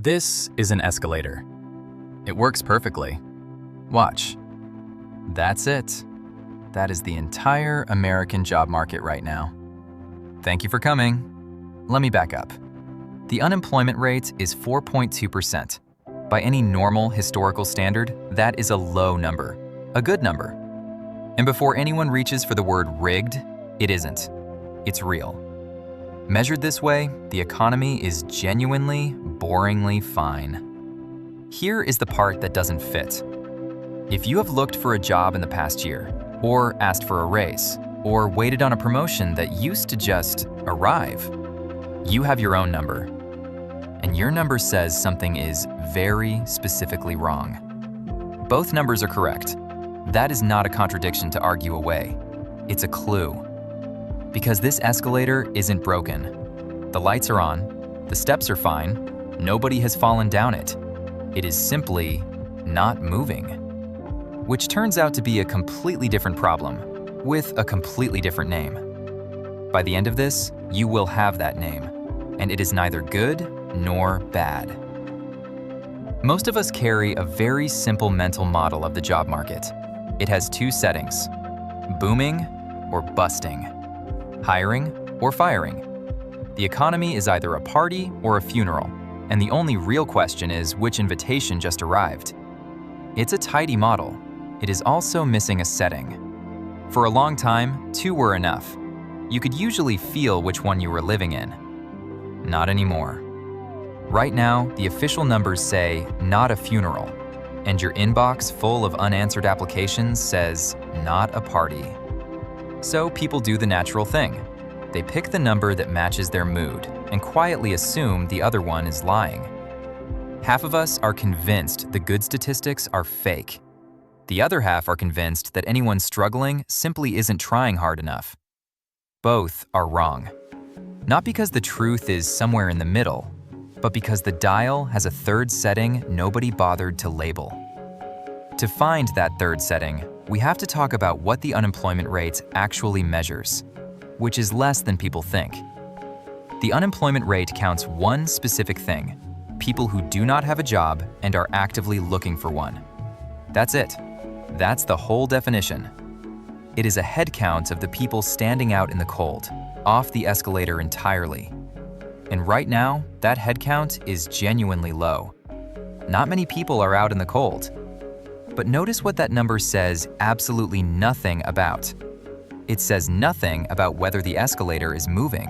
This is an escalator. It works perfectly. Watch. That's it. That is the entire American job market right now. Thank you for coming. Let me back up. The unemployment rate is 4.2%. By any normal historical standard, that is a low number, a good number. And before anyone reaches for the word rigged, it isn't. It's real. Measured this way, the economy is genuinely, boringly fine. Here is the part that doesn't fit. If you have looked for a job in the past year, or asked for a raise, or waited on a promotion that used to just arrive, you have your own number. And your number says something is very specifically wrong. Both numbers are correct. That is not a contradiction to argue away. It's a clue. Because this escalator isn't broken. The lights are on, the steps are fine, nobody has fallen down it. It is simply not moving. Which turns out to be a completely different problem, with a completely different name. By the end of this, you will have that name, and it is neither good nor bad. Most of us carry a very simple mental model of the job market. It has two settings: booming or busting, hiring or firing. The economy is either a party or a funeral, and the only real question is which invitation just arrived. It's a tidy model. It is also missing a setting. For a long time, two were enough. You could usually feel which one you were living in. Not anymore. Right now, the official numbers say not a funeral, and your inbox full of unanswered applications says not a party. So people do the natural thing. They pick the number that matches their mood and quietly assume the other one is lying. Half of us are convinced the good statistics are fake. The other half are convinced that anyone struggling simply isn't trying hard enough. Both are wrong. Not because the truth is somewhere in the middle, but because the dial has a third setting nobody bothered to label. To find that third setting, we have to talk about what the unemployment rate actually measures, which is less than people think. The unemployment rate counts one specific thing: people who do not have a job and are actively looking for one. That's it. That's the whole definition. It is a head count of the people standing out in the cold, off the escalator entirely. And right now, that head count is genuinely low. Not many people are out in the cold. But notice what that number says absolutely nothing about. It says nothing about whether the escalator is moving.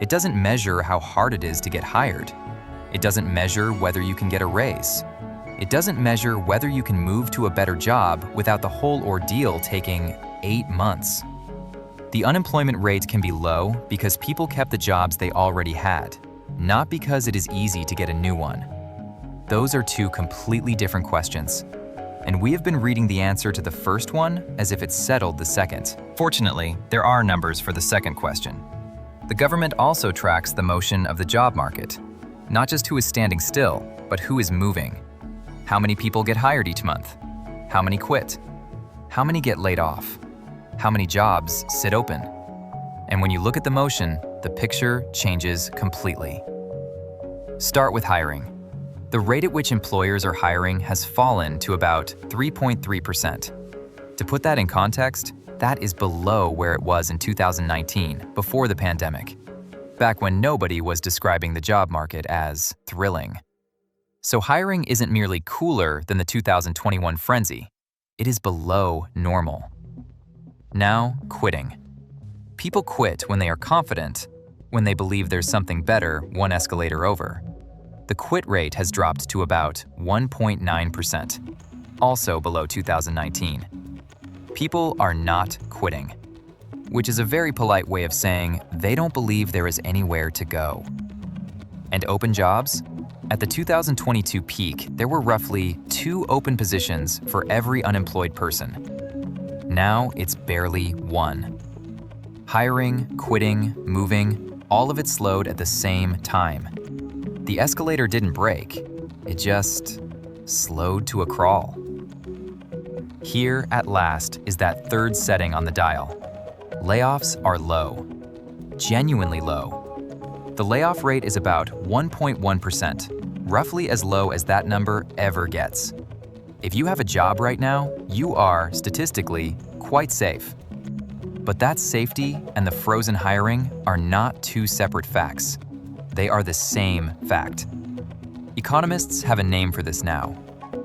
It doesn't measure how hard it is to get hired. It doesn't measure whether you can get a raise. It doesn't measure whether you can move to a better job without the whole ordeal taking 8 months. The unemployment rate can be low because people kept the jobs they already had, not because it is easy to get a new one. Those are two completely different questions. And we have been reading the answer to the first one as if it settled the second. Fortunately, there are numbers for the second question. The government also tracks the motion of the job market. Not just who is standing still, but who is moving. How many people get hired each month? How many quit? How many get laid off? How many jobs sit open? And when you look at the motion, the picture changes completely. Start with hiring. The rate at which employers are hiring has fallen to about 3.3%. To put that in context, that is below where it was in 2019, before the pandemic, back when nobody was describing the job market as thrilling. So hiring isn't merely cooler than the 2021 frenzy, it is below normal. Now, quitting. People quit when they are confident, when they believe there's something better one escalator over. The quit rate has dropped to about 1.9%, also below 2019. People are not quitting, which is a very polite way of saying they don't believe there is anywhere to go. And open jobs? At the 2022 peak, there were roughly 2 open positions for every unemployed person. Now it's barely 1. Hiring, quitting, moving, all of it slowed at the same time. The escalator didn't break, it just slowed to a crawl. Here, at last, is that third setting on the dial. Layoffs are low, genuinely low. The layoff rate is about 1.1%, roughly as low as that number ever gets. If you have a job right now, you are, statistically, quite safe. But that safety and the frozen hiring are not two separate facts. They are the same fact. Economists have a name for this now.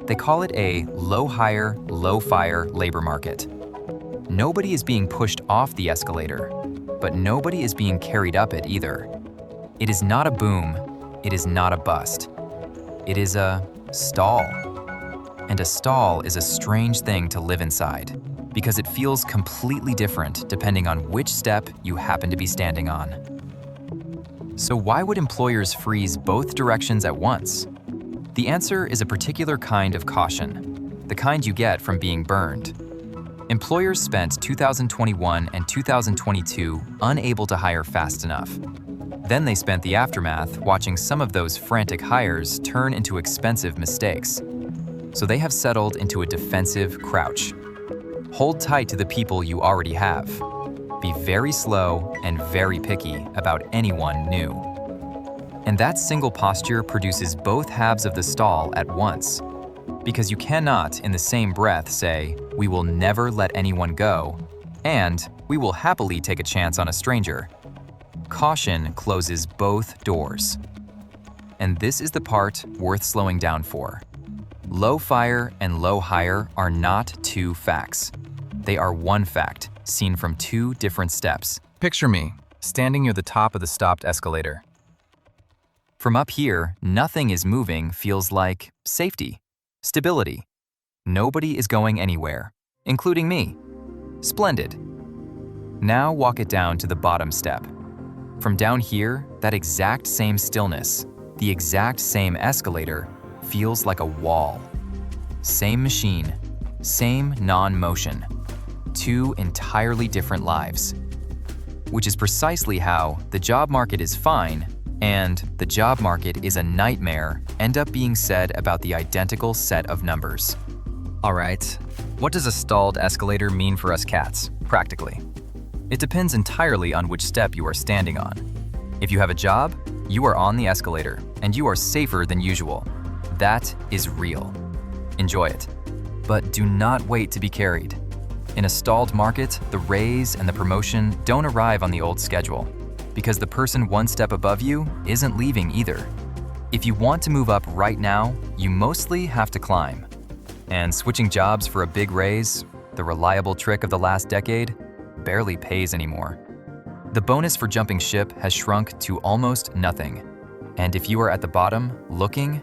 They call it a low-hire, low-fire labor market. Nobody is being pushed off the escalator, but nobody is being carried up it either. It is not a boom, it is not a bust. It is a stall. And a stall is a strange thing to live inside, because it feels completely different depending on which step you happen to be standing on. So why would employers freeze both directions at once? The answer is a particular kind of caution, the kind you get from being burned. Employers spent 2021 and 2022 unable to hire fast enough. Then they spent the aftermath watching some of those frantic hires turn into expensive mistakes. So they have settled into a defensive crouch. Hold tight to the people you already have. Be very slow and very picky about anyone new. And that single posture produces both halves of the stall at once. Because you cannot, in the same breath, say, "We will never let anyone go," and "We will happily take a chance on a stranger." Caution closes both doors. And this is the part worth slowing down for. Low fire and low hire are not two facts. They are one fact, seen from two different steps. Picture me, standing near the top of the stopped escalator. From up here, nothing is moving feels like safety, stability. Nobody is going anywhere, including me. Splendid. Now walk it down to the bottom step. From down here, that exact same stillness, the exact same escalator, feels like a wall. Same machine, same non-motion. Two entirely different lives. Which is precisely how the job market is fine and the job market is a nightmare end up being said about the identical set of numbers. All right, what does a stalled escalator mean for us cats, practically? It depends entirely on which step you are standing on. If you have a job, you are on the escalator and you are safer than usual. That is real. Enjoy it. But do not wait to be carried. In a stalled market, the raise and the promotion don't arrive on the old schedule, because the person one step above you isn't leaving either. If you want to move up right now, you mostly have to climb. And switching jobs for a big raise, the reliable trick of the last decade, barely pays anymore. The bonus for jumping ship has shrunk to almost nothing. And if you are at the bottom, looking,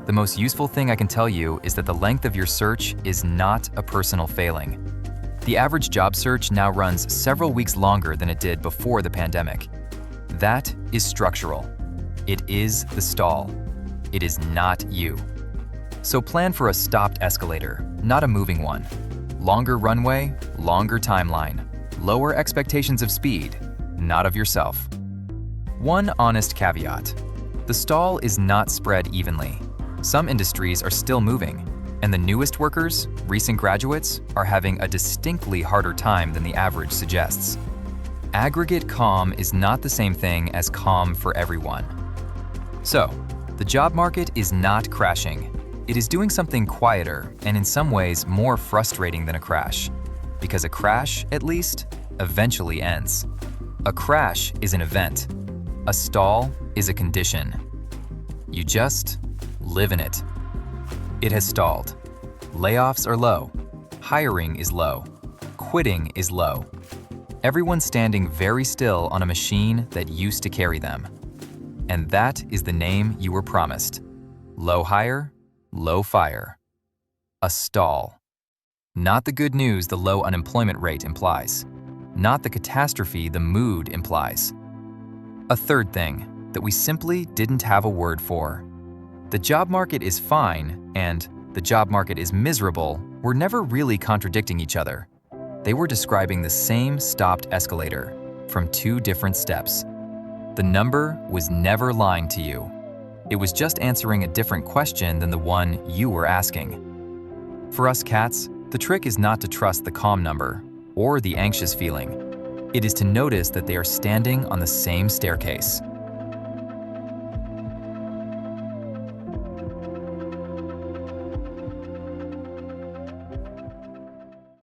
the most useful thing I can tell you is that the length of your search is not a personal failing. The average job search now runs several weeks longer than it did before the pandemic. That is structural. It is the stall. It is not you. So plan for a stopped escalator, not a moving one. Longer runway, longer timeline. Lower expectations of speed, not of yourself. One honest caveat. The stall is not spread evenly. Some industries are still moving, and the newest workers, recent graduates, are having a distinctly harder time than the average suggests. Aggregate calm is not the same thing as calm for everyone. So, the job market is not crashing. It is doing something quieter and in some ways more frustrating than a crash. Because a crash, at least, eventually ends. A crash is an event. A stall is a condition. You just live in it. It has stalled. Layoffs are low. Hiring is low. Quitting is low. Everyone's standing very still on a machine that used to carry them. And that is the name you were promised. Low hire, low fire. A stall. Not the good news the low unemployment rate implies. Not the catastrophe the mood implies. A third thing that we simply didn't have a word for. The job market is fine and the job market is miserable were never really contradicting each other. They were describing the same stopped escalator from two different steps. The number was never lying to you. It was just answering a different question than the one you were asking. For us cats, the trick is not to trust the calm number or the anxious feeling. It is to notice that they are standing on the same staircase.